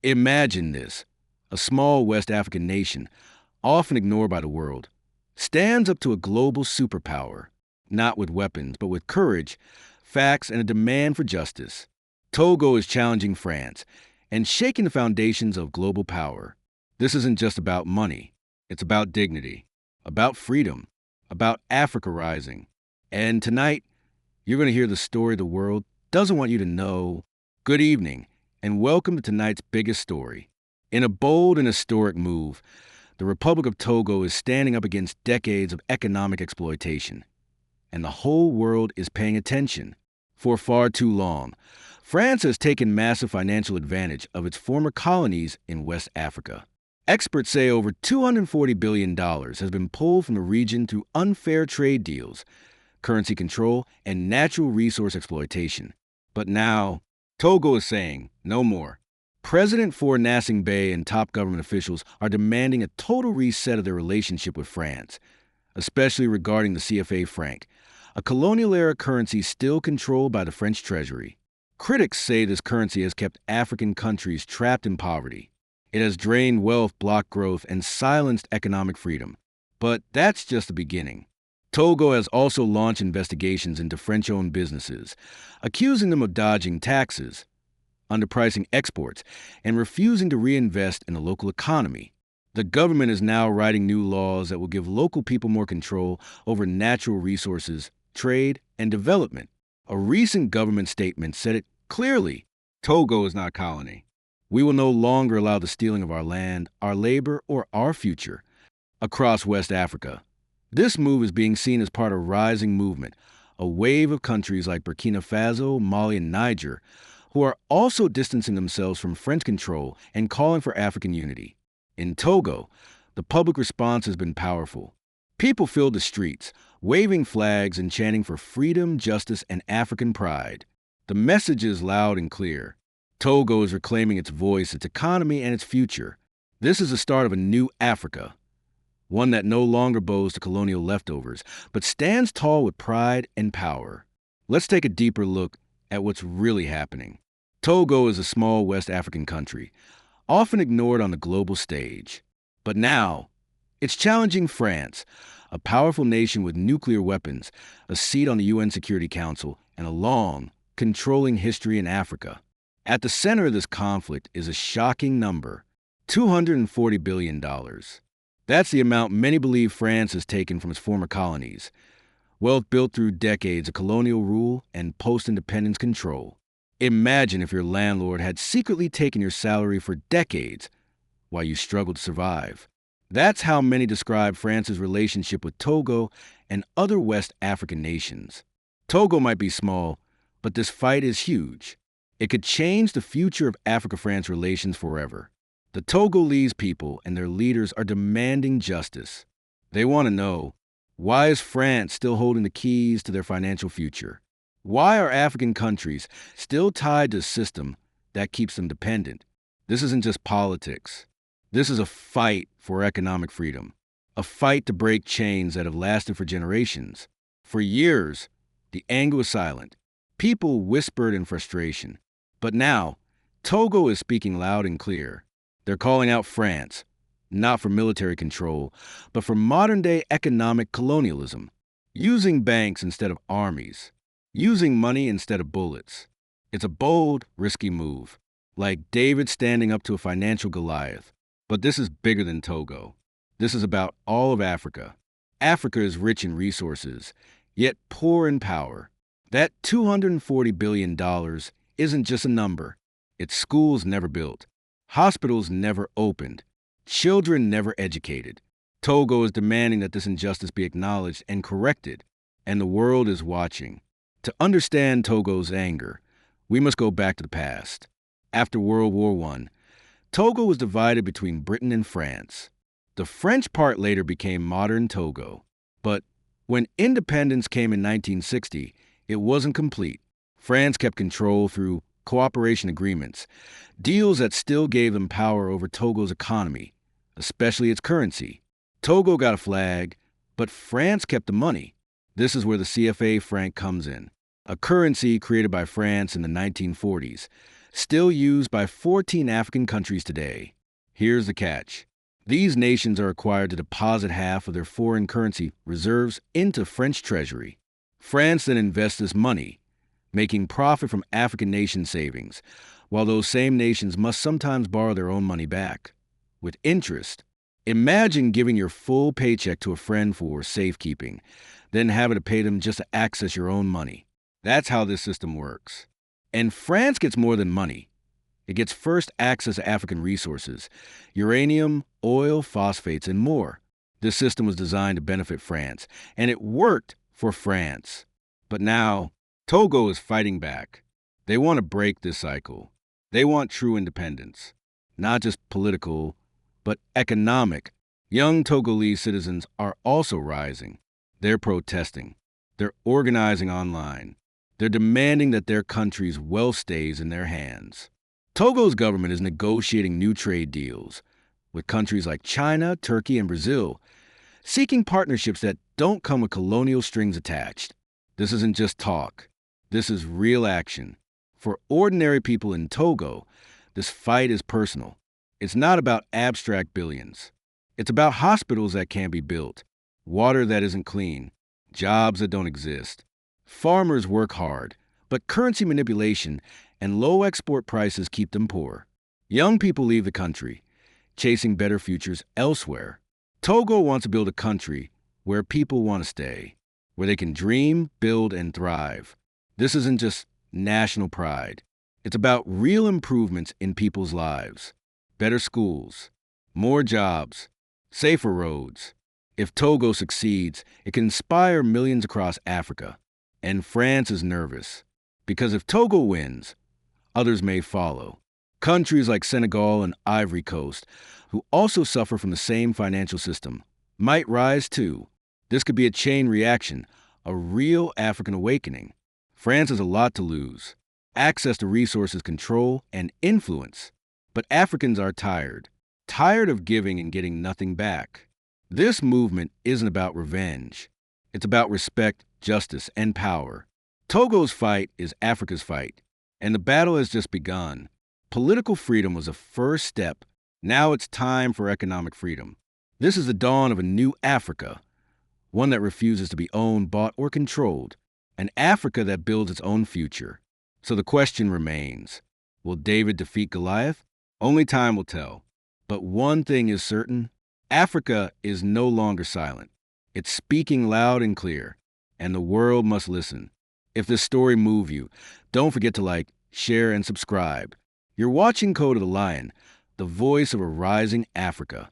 Imagine this. A small West African nation, often ignored by the world, stands up to a global superpower, not with weapons, but with courage, facts, and a demand for justice. Togo is challenging France and shaking the foundations of global power. This isn't just about money. It's about dignity, about freedom, about Africa rising. And tonight, you're going to hear the story the world doesn't want you to know. Good evening, and welcome to tonight's biggest story. In a bold and historic move, the Republic of Togo is standing up against decades of economic exploitation. And the whole world is paying attention. For far too long, France has taken massive financial advantage of its former colonies in West Africa. Experts say over $240 billion has been pulled from the region through unfair trade deals, currency control, and natural resource exploitation. But now, Togo is saying no more. President Faure Gnassingbé and top government officials are demanding a total reset of their relationship with France, especially regarding the CFA franc, a colonial-era currency still controlled by the French treasury. Critics say this currency has kept African countries trapped in poverty. It has drained wealth, blocked growth, and silenced economic freedom. But that's just the beginning. Togo has also launched investigations into French-owned businesses, accusing them of dodging taxes, underpricing exports, and refusing to reinvest in the local economy. The government is now writing new laws that will give local people more control over natural resources, trade, and development. A recent government statement said it clearly. Togo is not a colony. We will no longer allow the stealing of our land, our labor, or our future. Across West Africa, this move is being seen as part of a rising movement, a wave of countries like Burkina Faso, Mali, and Niger, who are also distancing themselves from French control and calling for African unity. In Togo, the public response has been powerful. People filled the streets, waving flags and chanting for freedom, justice, and African pride. The message is loud and clear. Togo is reclaiming its voice, its economy, and its future. This is the start of a new Africa, one that no longer bows to colonial leftovers, but stands tall with pride and power. Let's take a deeper look at what's really happening. Togo is a small West African country, often ignored on the global stage. But now, it's challenging France, a powerful nation with nuclear weapons, a seat on the UN Security Council, and a long, controlling history in Africa. At the center of this conflict is a shocking number, $240 billion. That's the amount many believe France has taken from its former colonies, wealth built through decades of colonial rule and post-independence control. Imagine if your landlord had secretly taken your salary for decades while you struggled to survive. That's how many describe France's relationship with Togo and other West African nations. Togo might be small, but this fight is huge. It could change the future of Africa-France relations forever. The Togolese people and their leaders are demanding justice. They want to know, why is France still holding the keys to their financial future? Why are African countries still tied to a system that keeps them dependent? This isn't just politics. This is a fight for economic freedom, a fight to break chains that have lasted for generations. For years, the anger was silent. People whispered in frustration. But now, Togo is speaking loud and clear. They're calling out France, not for military control, but for modern-day economic colonialism, using banks instead of armies, using money instead of bullets. It's a bold, risky move, like David standing up to a financial Goliath. But this is bigger than Togo. This is about all of Africa. Africa is rich in resources, yet poor in power. That $240 billion isn't just a number. It's schools never built, hospitals never opened, children never educated. Togo is demanding that this injustice be acknowledged and corrected, and the world is watching. To understand Togo's anger, we must go back to the past. After World War I, Togo was divided between Britain and France. The French part later became modern Togo. But when independence came in 1960, it wasn't complete. France kept control through cooperation agreements, deals that still gave them power over Togo's economy, especially its currency. Togo got a flag, but France kept the money. This is where the CFA franc comes in, a currency created by France in the 1940s, still used by 14 African countries today. Here's the catch. These nations are required to deposit half of their foreign currency reserves into French treasury. France then invests this money, making profit from African nation savings, while those same nations must sometimes borrow their own money back, with interest. Imagine giving your full paycheck to a friend for safekeeping, then having to pay them just to access your own money. That's how this system works. And France gets more than money. It gets first access to African resources, uranium, oil, phosphates, and more. This system was designed to benefit France, and it worked for France. But now, Togo is fighting back. They want to break this cycle. They want true independence, not just political, but economic. Young Togolese citizens are also rising. They're protesting. They're organizing online. They're demanding that their country's wealth stays in their hands. Togo's government is negotiating new trade deals with countries like China, Turkey, and Brazil, seeking partnerships that don't come with colonial strings attached. This isn't just talk. This is real action. For ordinary people in Togo, this fight is personal. It's not about abstract billions. It's about hospitals that can't be built, water that isn't clean, jobs that don't exist. Farmers work hard, but currency manipulation and low export prices keep them poor. Young people leave the country, chasing better futures elsewhere. Togo wants to build a country where people want to stay, where they can dream, build, and thrive. This isn't just national pride. It's about real improvements in people's lives. Better schools, more jobs, safer roads. If Togo succeeds, it can inspire millions across Africa. And France is nervous, because if Togo wins, others may follow. Countries like Senegal and Ivory Coast, who also suffer from the same financial system, might rise too. This could be a chain reaction, a real African awakening. France has a lot to lose: access to resources, control, and influence. But Africans are tired of giving and getting nothing back. This movement isn't about revenge. It's about respect, justice, and power. Togo's fight is Africa's fight, and the battle has just begun. Political freedom was a first step. Now it's time for economic freedom. This is the dawn of a new Africa, one that refuses to be owned, bought, or controlled, an Africa that builds its own future. So the question remains, will David defeat Goliath? Only time will tell. But one thing is certain, Africa is no longer silent. It's speaking loud and clear, and the world must listen. If this story moved you, don't forget to like, share, and subscribe. You're watching Code of the Lion, the voice of a rising Africa.